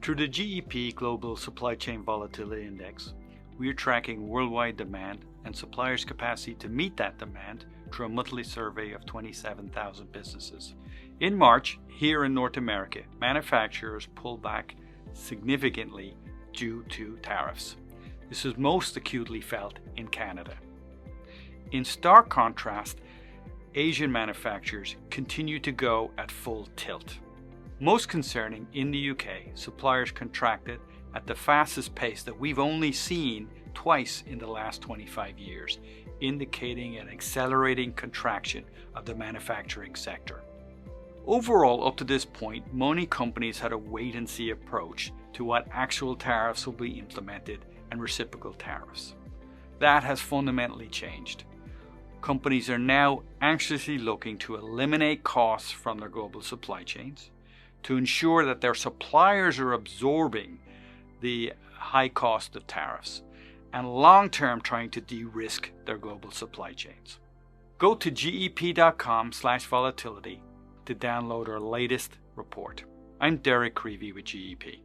Through the GEP Global Supply Chain Volatility Index, we are tracking worldwide demand and suppliers' capacity to meet that demand through a monthly survey of 27,000 businesses. In March, here in North America, manufacturers pulled back significantly due to tariffs. This was most acutely felt in Canada. In stark contrast, Asian manufacturers continue to go at full tilt. Most concerning, in the UK, suppliers contracted at the fastest pace that we've only seen twice in the last 25 years, indicating an accelerating contraction of the manufacturing sector. Overall, up to this point, many companies had a wait-and-see approach to what actual tariffs will be implemented and reciprocal tariffs. That has fundamentally changed. Companies are now anxiously looking to eliminate costs from their global supply chains, to ensure that their suppliers are absorbing the high cost of tariffs, and long-term trying to de-risk their global supply chains. Go to gep.com/volatility to download our latest report. I'm Derek Creevy with GEP.